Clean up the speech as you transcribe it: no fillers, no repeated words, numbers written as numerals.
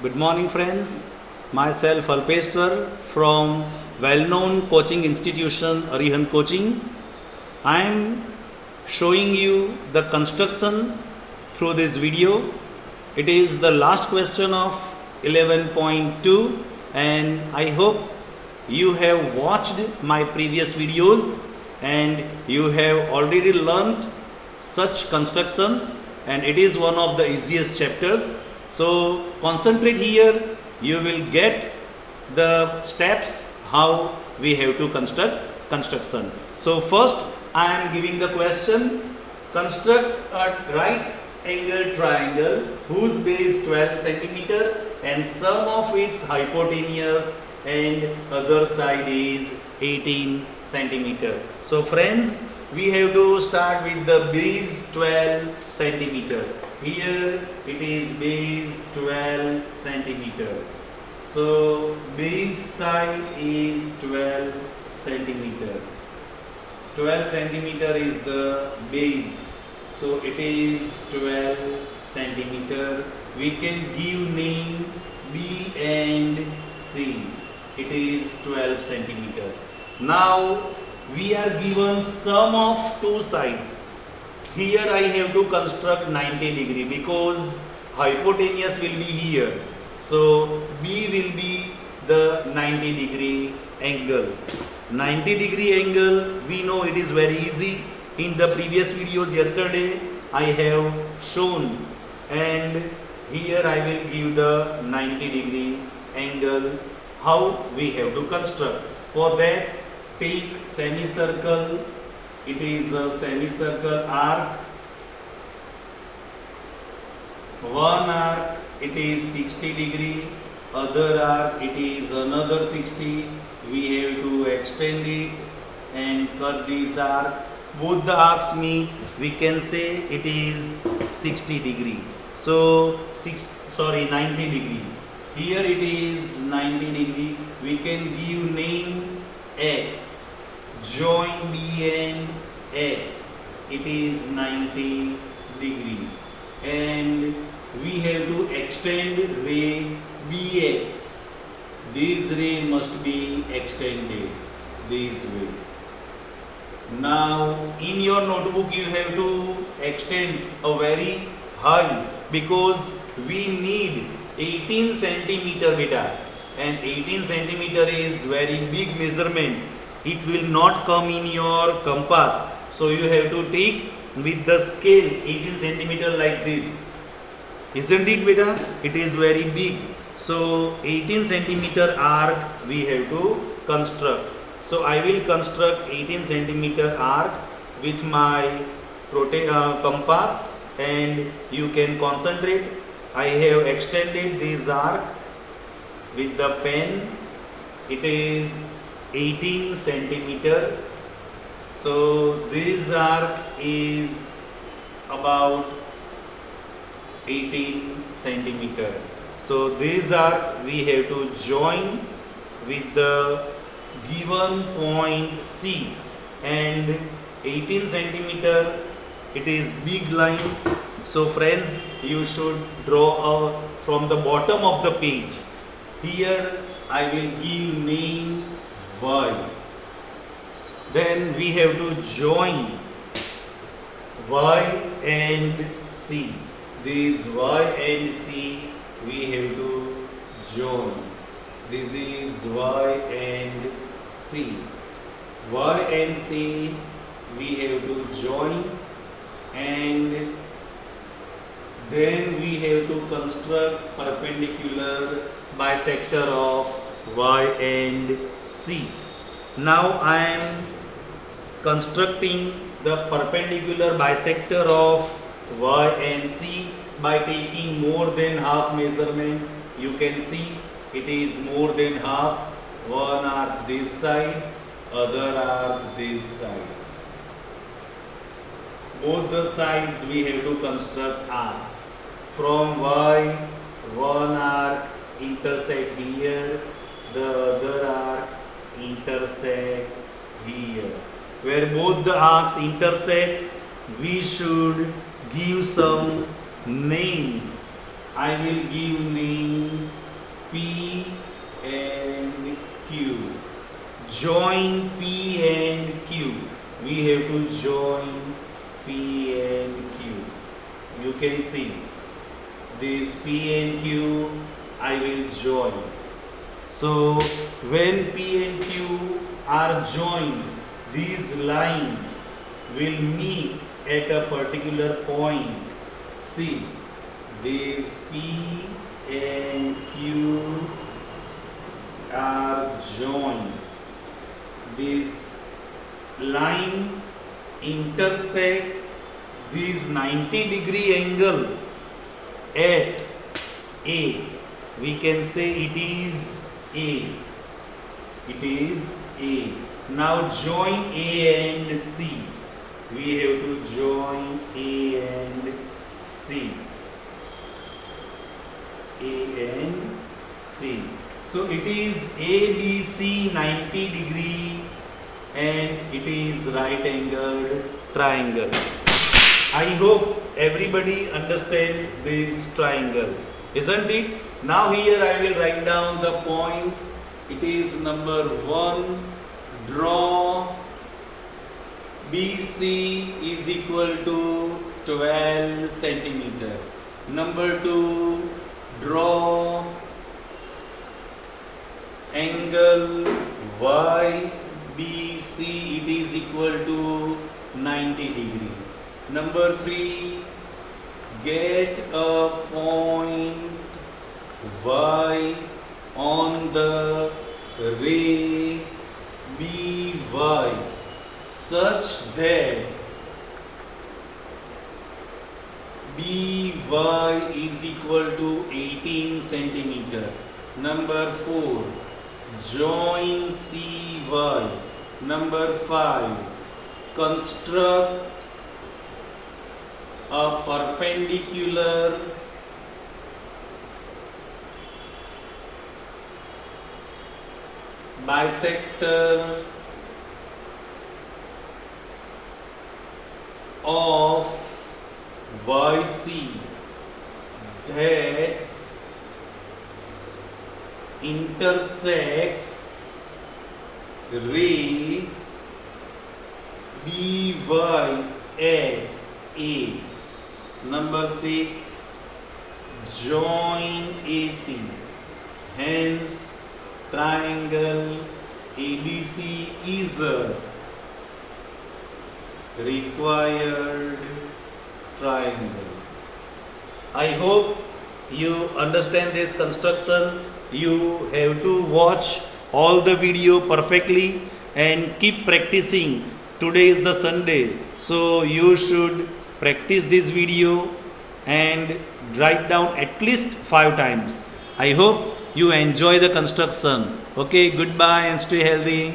Good morning, friends. Myself Alpeshwar from well-known coaching institution Arihan Coaching. I am showing you the construction through this video. It is the last question of 11.2, and I hope you have watched my previous videos and you have already learnt such constructions, and it is one of the easiest chapters. So concentrate here, you will get the steps how we have to construct construction. So first I am giving the question: construct a right angle triangle whose base 12 centimeter and sum of its hypotenuse and other side is 18 centimeter. So friends, we have to start with the base 12 centimeter. Here it is base 12 centimeter. So base side is 12 centimeter. 12 centimeter is the base. So it is 12 centimeter. We can give name B and C. It is 12 centimeter. Now we are given sum of two sides. Here I have to construct 90 degree because hypotenuse will be here. So B will be the 90 degree angle. 90 degree angle, we know it is very easy. In the previous videos yesterday I have shown, and here I will give the 90 degree angle how we have to construct. For that, take semicircle. It is a semicircle arc. One arc it is 60 degree, other arc it is another 60. We have to extend it and cut this arc. Both the arcs meet, we can say it is 60 degree. So 90 degree. Here it is 90 degree. We can give name X. Join B and X. It is 90 degree. And we have to extend ray BX. This ray must be extended this way. Now in your notebook you have to extend a very high because we need 18 centimeter beta, and 18 centimeter is very big measurement. It will not come in your compass, so you have to take with the scale 18 centimeter like this. Isn't it beta? It is very big. So 18 centimeter arc we have to construct. So I will construct 18 centimeter arc with my compass, and you can concentrate. I have extended this arc with the pen. It is 18 centimeter. So this arc is about 18 centimeter. So this arc we have to join with the given point C, and 18 centimeter it is big line. So friends, you should draw from the bottom of the page. Here I will give name Y. Then we have to join Y and C. This Y and C we have to join. This is Y and C. Y and C we have to join, and then we have to construct perpendicular bisector of Y and C. Now I am constructing the perpendicular bisector of Y and C by taking more than half measurement. You can see it is more than half. One arc this side, other arc this side. Both the sides we have to construct arcs. From Y, one arc intersect here, the other arc intersect here. Where both the arcs intersect, we should give some name I will give name P and Q. Join P and Q. We have to join P and Q. You can see this P and Q I will join. So when P and Q are joined, these line will meet at a particular point. See, these P and Q are joined. This line intersect this 90-degree angle at A. We can say it is A. It is A. Now join A and C. We have to join A and C. A and C. So it is ABC 90 degree and it is right angled triangle. I hope everybody understand this triangle, isn't it? Now here I will write down the points. It is number 1, draw BC is equal to 12 centimeter. Number 2, draw angle YBC, it is equal to 90 degree. Number 3, get a point Y on the ray BY such that BY is equal to 18 centimeter. Number 4, join CY. Number 5, construct a perpendicular bisector of YC that intersects ray BY at A. Number 6, join AC. Hence, triangle ABC is a required triangle. I hope you understand this construction. You have to watch all the video perfectly and keep practicing. Today is the Sunday, so you should practice this video and write down at least 5 times. I hope you enjoy the construction. Okay, goodbye and stay healthy.